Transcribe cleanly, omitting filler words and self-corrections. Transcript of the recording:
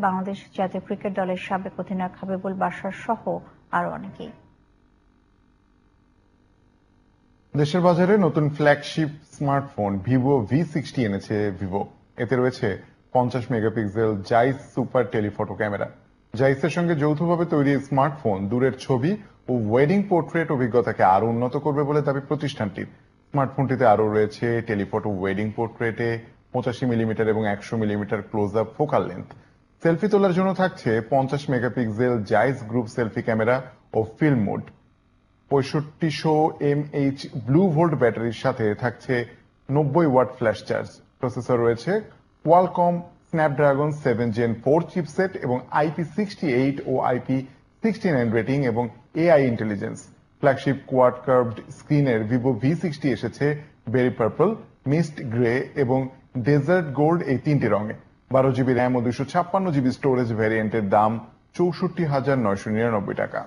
বাংলাদেশ জাতীয় ক্রিকেট দলের সাবেক অধিনায়ক হাবিবুল বাশার সহ আরো অনেকেই। দেশের বাজারে নতুন ফ্ল্যাগশিপ স্মার্টফোন ভিভো V60 এনেছে ভিভো। এতে রয়েছে 50 মেগাপিক্সেল জাইস সুপার টেলিফটো ক্যামেরা। জাইসের সঙ্গে যৌথভাবে তৈরি স্মার্টফোন দূরের ছবি ও ওয়েডিং পোর্ট্রেট অভিজ্ঞতাকে আরো উন্নত করবে বলে দাবি প্রতিষ্ঠানটির। স্মার্টফোনটিতে আরো রয়েছে টেলিফটো ওয়েডিং পোর্ট্রেটে 85 মিলিমিটার এবং 100 millimetre close up focal length. Selfie তোলার জন্য থাকছে 50 megapixel Zeiss group selfie camera ও film mode. 6500 mAh blue volt ব্যাটারির সাথে থাকছে 90 ওয়াট ফ্ল্যাশ চার্জ। প্রসেসর রয়েছে কোয়ালকম স্ন্যাপড্রাগন 7 Gen 4 চিপসেট এবং IP68 ও IP69 রেটিং এবং AI intelligence. Flagship quad curved স্ক্রিনের ভিভো V60 এসেছে বেরি পার্পল, মিস্ট গ্রে এবং ডেজার্ট গোল্ড এই তিনটি রঙে। 12 জিবি র্যাম ও 256 জিবি স্টোরেজ ভ্যারিয়েন্টের দাম 64,999 টাকা।